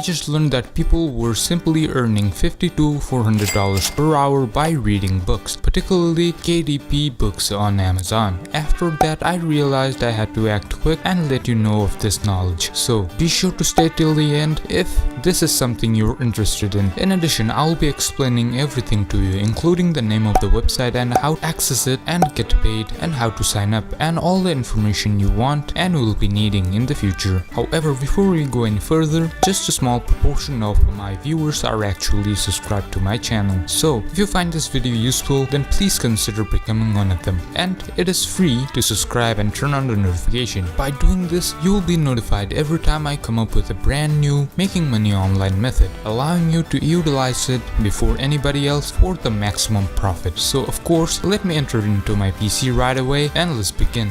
just learned that people were simply earning $50 to $400 per hour by reading books, particularly KDP books on Amazon. After that, I realized I had to act quick and let you know of this knowledge. So be sure to stay till the end if this is something you're interested in. In addition, I'll be explaining everything to you, including the name of the website and how to access it and get paid and how to sign up and all the information you want and will be needing in the future. However, before we go any further, just a small proportion of my viewers are actually subscribed to my channel. So if you find this video useful, then please consider becoming one of them. And it is free to subscribe and turn on the notification. By doing this, you will be notified every time I come up with a brand new making money online method, allowing you to utilize it before anybody else for the maximum profit. So of course, let me enter into my PC right away and let's begin.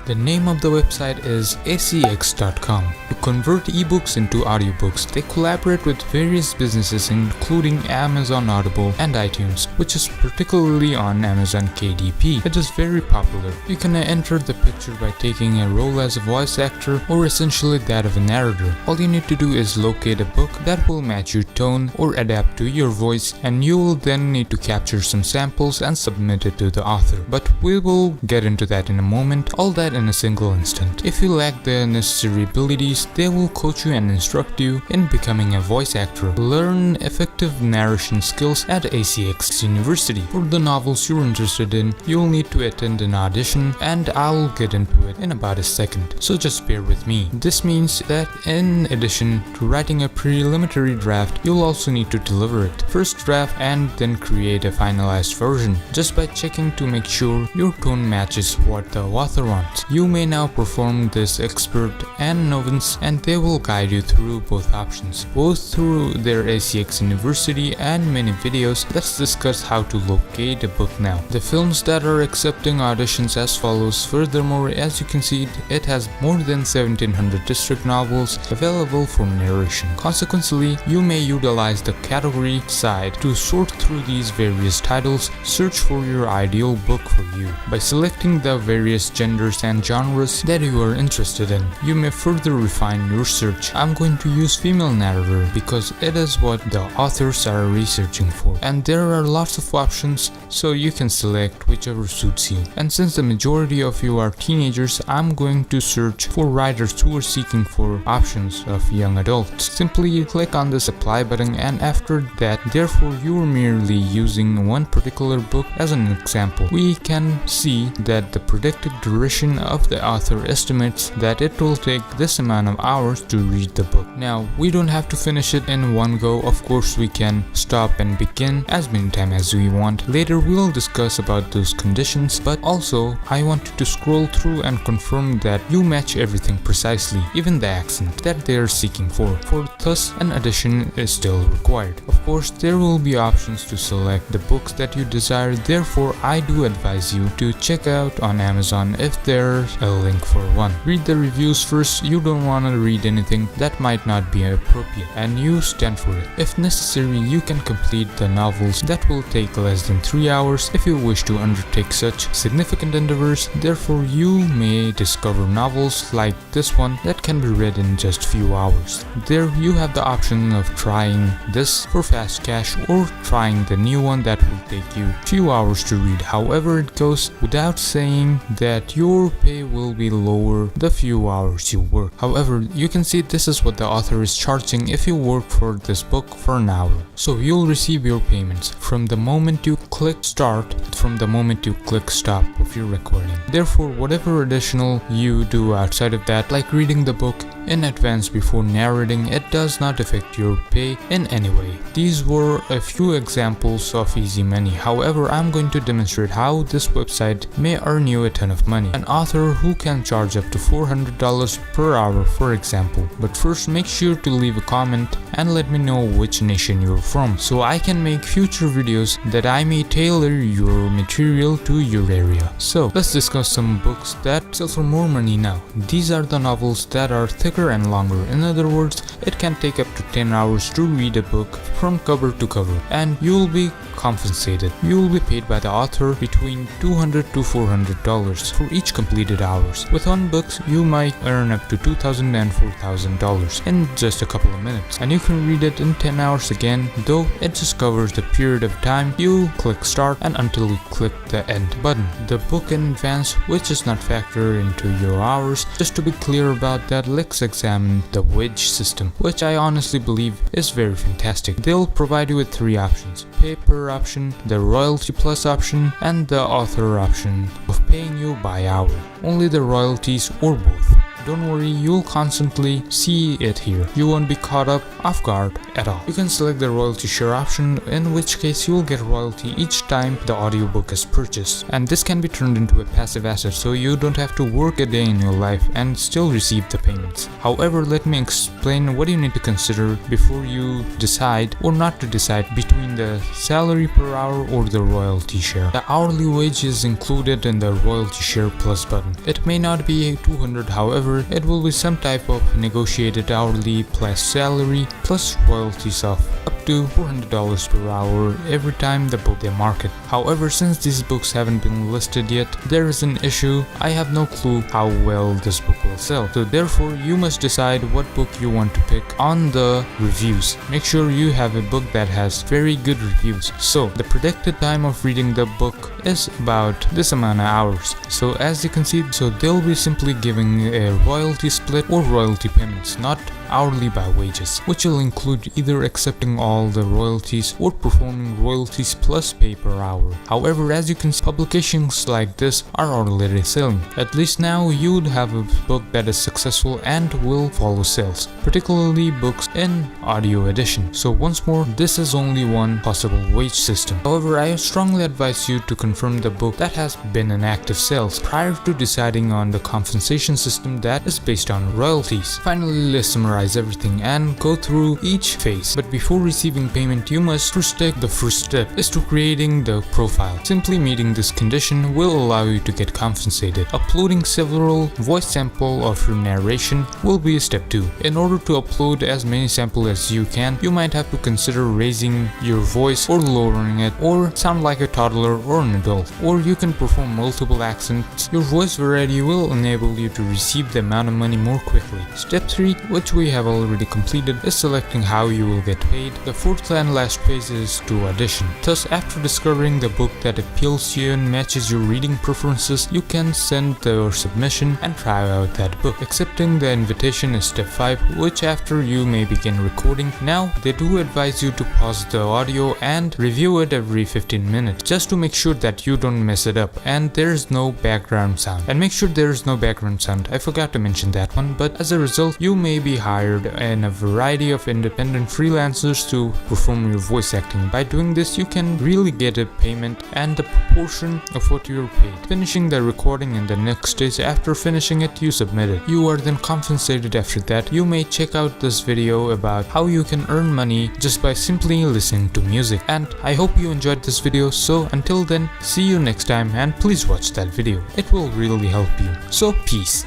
The name of the website is acx.com. To convert ebooks into audiobooks, they collaborate with various businesses including Amazon Audible and iTunes, which is particularly on Amazon KDP. It is very popular. You can enter the picture by taking a role as a voice actor or essentially that of a narrator. All you need to do is locate a book that will match your tone or adapt to your voice, and you will then need to capture some samples and submit it to the author. But we will get into that in a moment, all that in a single instant. If you lack the necessary abilities, they will coach you and instruct you in becoming a voice actor. Learn effective narration skills at ACX University. For the novels you're interested in, you'll need to attend an audition, and I'll get into it in about a second, so just bear with me. This means that in addition to writing a preliminary draft, you'll also need to deliver it. First draft and then create a finalized version, just by checking to make sure your tone matches what the author wants. You may now perform this expert and novice, and they will guide you through both options, both through their ACX University and many videos. Let's discuss how to locate a book now. The films that are accepting auditions as follows. Furthermore, as you can see, it has more than 1700 district novels available for narration. Consequently, you may utilize the category side to sort through these various titles, search for your ideal book for you. By selecting the various genders and genres that you are interested in, you may further refine your search. I'm going to use female narrator because it is what the authors are researching for, and there are lots of options, so you can select whichever suits you. And since the majority of you are teenagers, I'm going to search for writers who are seeking for options of young adults. Simply click on this apply button, and after that, therefore you are merely using one particular book as an example. We can see that the predicted duration of the author estimates that it will take this amount of hours to read the book. Now, we don't have to finish it in one go. Of course, we can stop and begin as many times as we want. Later, we'll discuss about those conditions, but also I want you to scroll through and confirm that you match everything precisely, even the accent that they are seeking for. Thus, an addition is still required. Of course, there will be options to select the books that you desire. Therefore, I do advise you to check out on Amazon if there's a link for one. Read the reviews first. You don't want to read anything that might not be appropriate, and you stand for it. If necessary, you can complete the novels that will take less than 3 hours if you wish to undertake such significant endeavors. Therefore, you may discover novels like this one that can be read in just few hours. There you have the option of trying this for fast cash or trying the new one that will take you few hours to read. However, it goes without saying that your pay will be lower the few hours you work. However, you can see this is what the author is charging if you work for this book for an hour. So you'll receive your payments from the moment you click start, from the moment you click stop of your recording. Therefore, whatever additional you do outside of that, like reading the book in advance before narrating, it does not affect your pay in any way. These were a few examples of easy money. However, I'm going to demonstrate how this website may earn you a ton of money. An author who can charge up to $400 per hour, for example. But first, make sure to leave a comment and let me know which nation you're from, so I can make future videos that I may tailor your material to your area. So let's discuss some books that sell for more money now. These are the novels that are thicker and longer. In other words, it can take up to 10 hours to read a book from cover to cover, and you'll be compensated. You'll be paid by the author between $200 to $400 for each completed hours. With on books, you might earn up to $2,000 and $4,000 in just a couple of minutes, and you can read it in 10 hours again, though it just covers the period of time you click start and until you click the end button. The book in advance, which is not factored into your hours. Just to be clear about that, let's examine the wage system, which I honestly believe is very fantastic. They'll provide you with 3 options: paper option, the royalty plus option, and the author option of paying you by hour. Only the royalties or both. Don't worry, you'll constantly see it here. You won't be caught up off guard at all. You can select the royalty share option, in which case you'll get royalty each time the audiobook is purchased, and this can be turned into a passive asset, so you don't have to work a day in your life and still receive the payments. However, let me explain what you need to consider before you decide or not to decide between the salary per hour or the royalty share. The hourly wage is included in the royalty share plus button. It may not be $200, however, it will be some type of negotiated hourly plus salary plus royalties of up to $400 per hour every time the book they market. However, since these books haven't been listed yet, there is an issue. I have no clue how well this book will sell. So therefore, you must decide what book you want to pick on the reviews. Make sure you have a book that has very good reviews. So the predicted time of reading the book is about this amount of hours. So as you can see, so they'll be simply giving a royalty split or royalty payments, not hourly by wages, which will include either accepting all the royalties or performing royalties plus pay per hour. However, as you can see, publications like this are already selling. At least now you would have a book that is successful and will follow sales, particularly books in audio edition. So once more, this is only one possible wage system. However, I strongly advise you to confirm the book that has been in active sales prior to deciding on the compensation system that is based on royalties. Finally, let's summarize everything and go through each phase. But before receiving payment, you must first take the first step is to creating the profile. Simply meeting this condition will allow you to get compensated. Uploading several voice sample of your narration will be step 2. In order to upload as many samples as you can, you might have to consider raising your voice or lowering it, or sound like a toddler or an adult, or you can perform multiple accents. Your voice variety will enable you to receive the amount of money more quickly. Step 3, which we have already completed, is selecting how you will get paid. The 4th and last phase is to audition. Thus, after discovering the book that appeals to you and matches your reading preferences, you can send your submission and try out that book. Accepting the invitation is step 5, which after you may begin recording. Now, they do advise you to pause the audio and review it every 15 minutes, just to make sure that you don't mess it up and there's no background sound. And make sure there's no background sound. I forgot to mention that one, but as a result, you may be hired in a variety of independent freelancers to perform your voice acting. By doing this, you can really get a payment and the proportion of what you're paid. Finishing the recording in the next stage, after finishing it, you submit it. You are then compensated after that. You may check out this video about how you can earn money just by simply listening to music. And I hope you enjoyed this video. So until then, see you next time and please watch that video. It will really help you. So peace.